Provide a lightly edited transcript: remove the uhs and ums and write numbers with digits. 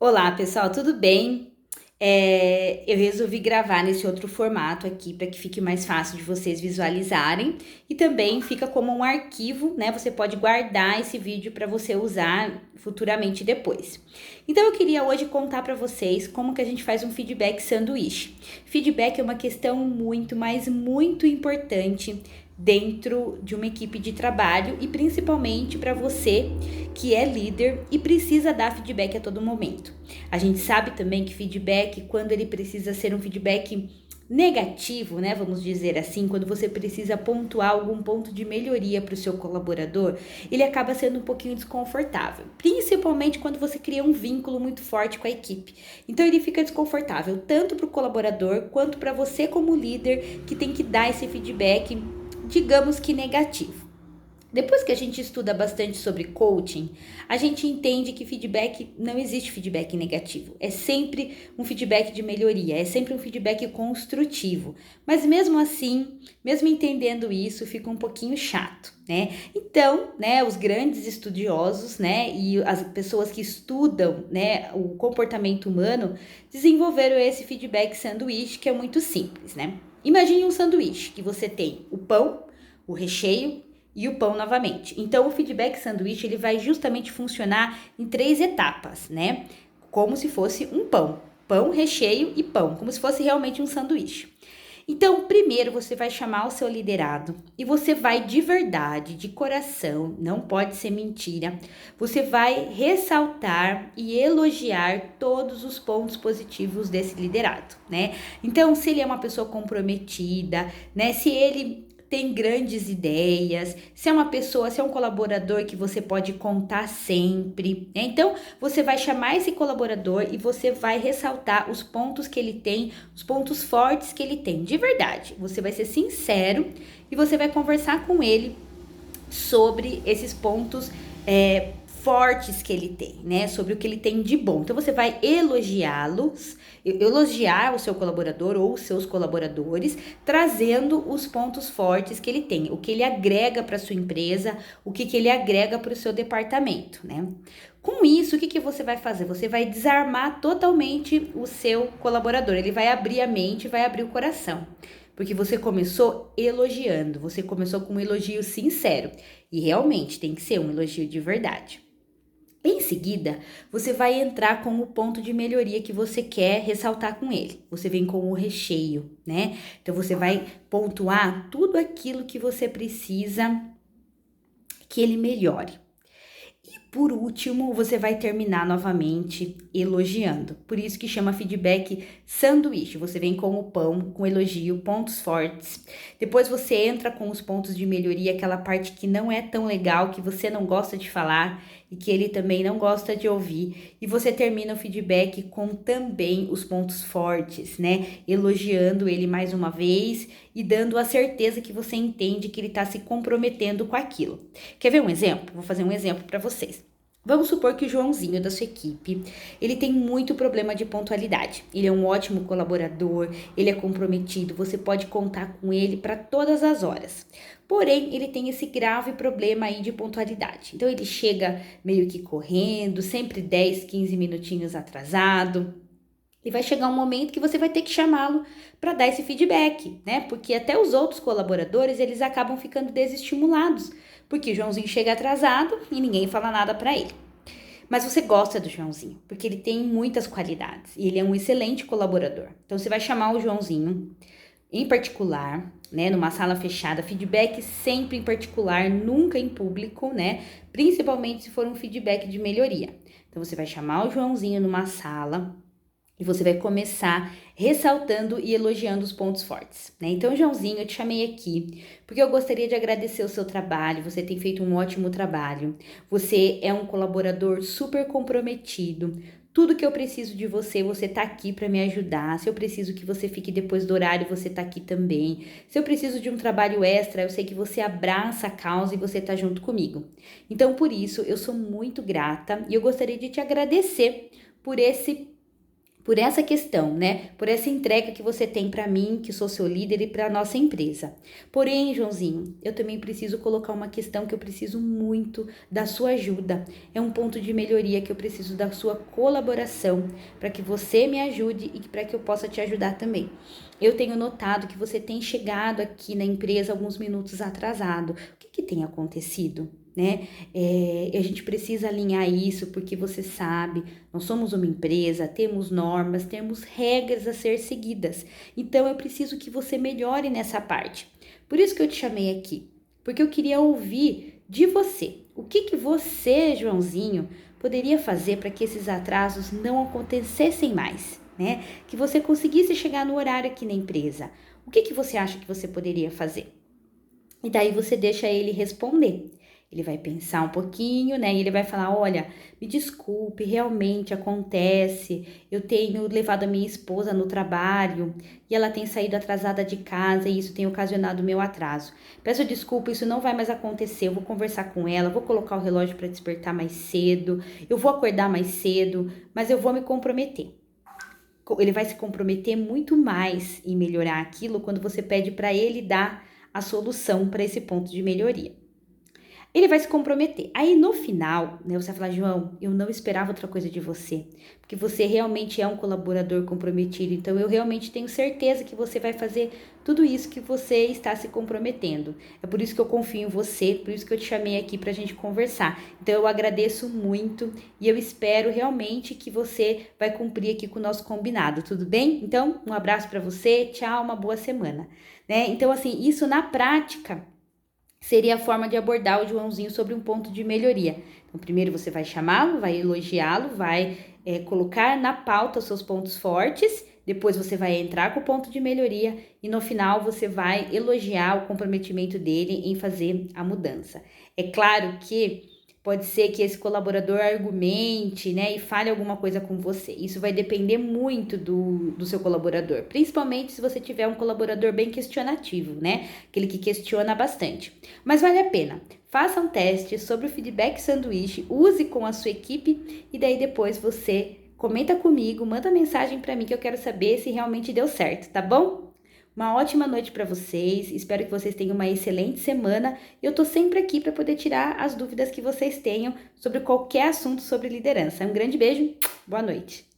Olá, pessoal, tudo bem? Eu resolvi gravar nesse outro formato aqui para que fique mais fácil de vocês visualizarem e também fica como um arquivo, né? Você pode guardar esse vídeo para você usar futuramente depois. Então eu queria hoje contar para vocês como que a gente faz um feedback sanduíche. Feedback é uma questão muito, mas muito importante dentro de uma equipe de trabalho e principalmente para você que é líder e precisa dar feedback a todo momento. A gente sabe também que feedback, quando ele precisa ser um feedback negativo, né? Vamos dizer assim, quando você precisa pontuar algum ponto de melhoria para o seu colaborador, ele acaba sendo um pouquinho desconfortável, principalmente quando você cria um vínculo muito forte com a equipe. Então ele fica desconfortável tanto para o colaborador quanto para você como líder que tem que dar esse feedback, digamos que negativo. Depois que a gente estuda bastante sobre coaching, a gente entende que feedback, não existe feedback negativo. É sempre um feedback de melhoria, é sempre um feedback construtivo. Mas mesmo assim, mesmo entendendo isso, fica um pouquinho chato, né? Então, né, os grandes estudiosos, né, e as pessoas que estudam, né, o comportamento humano, desenvolveram esse feedback sanduíche que é muito simples, né? Imagine um sanduíche que você tem o pão, o recheio e o pão novamente. Então, o feedback sanduíche ele vai justamente funcionar em 3 etapas, né? Como se fosse um pão. Pão, recheio e pão, como se fosse realmente um sanduíche. Então, primeiro você vai chamar o seu liderado e você vai de verdade, de coração, não pode ser mentira. Você vai ressaltar e elogiar todos os pontos positivos desse liderado, né? Então, se ele é uma pessoa comprometida, né? Se ele tem grandes ideias, se é uma pessoa, se é um colaborador que você pode contar sempre, né? Então, você vai chamar esse colaborador e você vai ressaltar os pontos que ele tem, os pontos fortes que ele tem, de verdade. Você vai ser sincero e você vai conversar com ele sobre esses pontos fortes que ele tem, né? Sobre o que ele tem de bom. Então você vai elogiar o seu colaborador ou os seus colaboradores, trazendo os pontos fortes que ele tem, o que ele agrega para sua empresa, o que ele agrega para o seu departamento, né? Com isso, o que você vai fazer? Você vai desarmar totalmente o seu colaborador. Ele vai abrir a mente, vai abrir o coração. Porque você começou elogiando, você começou com um elogio sincero. E realmente tem que ser um elogio de verdade. Em seguida, você vai entrar com o ponto de melhoria que você quer ressaltar com ele. Você vem com o recheio, né? Então você vai pontuar tudo aquilo que você precisa que ele melhore. Por último, você vai terminar novamente elogiando. Por isso que chama feedback sanduíche. Você vem com o pão, com elogio, pontos fortes. Depois você entra com os pontos de melhoria, aquela parte que não é tão legal, que você não gosta de falar e que ele também não gosta de ouvir. E você termina o feedback com também os pontos fortes, né? Elogiando ele mais uma vez e dando a certeza que você entende que ele está se comprometendo com aquilo. Quer ver um exemplo? Vou fazer um exemplo para vocês. Vamos supor que o Joãozinho da sua equipe, ele tem muito problema de pontualidade. Ele é um ótimo colaborador, ele é comprometido, você pode contar com ele para todas as horas. Porém, ele tem esse grave problema aí de pontualidade. Então, ele chega meio que correndo, sempre 10, 15 minutinhos atrasado. E vai chegar um momento que você vai ter que chamá-lo para dar esse feedback, né? Porque até os outros colaboradores, eles acabam ficando desestimulados, porque o Joãozinho chega atrasado e ninguém fala nada para ele. Mas você gosta do Joãozinho, porque ele tem muitas qualidades e ele é um excelente colaborador. Então você vai chamar o Joãozinho em particular, né, numa sala fechada, feedback sempre em particular, nunca em público, né? Principalmente se for um feedback de melhoria. Então você vai chamar o Joãozinho numa sala e você vai começar ressaltando e elogiando os pontos fortes, né? Então, Joãozinho, eu te chamei aqui porque eu gostaria de agradecer o seu trabalho. Você tem feito um ótimo trabalho. Você é um colaborador super comprometido. Tudo que eu preciso de você, você tá aqui para me ajudar. Se eu preciso que você fique depois do horário, você tá aqui também. Se eu preciso de um trabalho extra, eu sei que você abraça a causa e você tá junto comigo. Então, por isso, eu sou muito grata e eu gostaria de te agradecer por esse por essa questão, né? Por essa entrega que você tem para mim, que sou seu líder, e para a nossa empresa. Porém, Joãozinho, eu também preciso colocar uma questão que eu preciso muito da sua ajuda. É um ponto de melhoria que eu preciso da sua colaboração para que você me ajude e para que eu possa te ajudar também. Eu tenho notado que você tem chegado aqui na empresa alguns minutos atrasado. O que tem acontecido? Né? A gente precisa alinhar isso porque você sabe, nós somos uma empresa, temos normas, temos regras a ser seguidas. Então eu preciso que você melhore nessa parte. Por isso que eu te chamei aqui, porque eu queria ouvir de você. O que você, Joãozinho, poderia fazer para que esses atrasos não acontecessem mais, né? Que você conseguisse chegar no horário aqui na empresa. O que você acha que você poderia fazer? E daí você deixa ele responder. Ele vai pensar um pouquinho, né? E ele vai falar: olha, me desculpe, realmente acontece. Eu tenho levado a minha esposa no trabalho e ela tem saído atrasada de casa e isso tem ocasionado o meu atraso. Peço desculpa, isso não vai mais acontecer. Eu vou conversar com ela, vou colocar o relógio para despertar mais cedo, eu vou acordar mais cedo, mas eu vou me comprometer. Ele vai se comprometer muito mais em melhorar aquilo quando você pede para ele dar a solução para esse ponto de melhoria. Ele vai se comprometer. Aí no final, né, você vai falar: João, eu não esperava outra coisa de você, porque você realmente é um colaborador comprometido, então eu realmente tenho certeza que você vai fazer tudo isso que você está se comprometendo. É por isso que eu confio em você, por isso que eu te chamei aqui para a gente conversar. Então eu agradeço muito e eu espero realmente que você vai cumprir aqui com o nosso combinado, tudo bem? Então, um abraço para você, tchau, uma boa semana. Né? Então, assim, isso na prática seria a forma de abordar o Joãozinho sobre um ponto de melhoria. Então, primeiro você vai chamá-lo, vai elogiá-lo, vai colocar na pauta os seus pontos fortes, depois você vai entrar com o ponto de melhoria e no final você vai elogiar o comprometimento dele em fazer a mudança. É claro que pode ser que esse colaborador argumente, né, e fale alguma coisa com você. Isso vai depender muito do seu colaborador, principalmente se você tiver um colaborador bem questionativo, né, aquele que questiona bastante. Mas vale a pena. Faça um teste sobre o feedback sanduíche, use com a sua equipe e daí depois você comenta comigo, manda mensagem para mim que eu quero saber se realmente deu certo, tá bom? Uma ótima noite para vocês, espero que vocês tenham uma excelente semana e eu tô sempre aqui para poder tirar as dúvidas que vocês tenham sobre qualquer assunto sobre liderança. Um grande beijo, boa noite!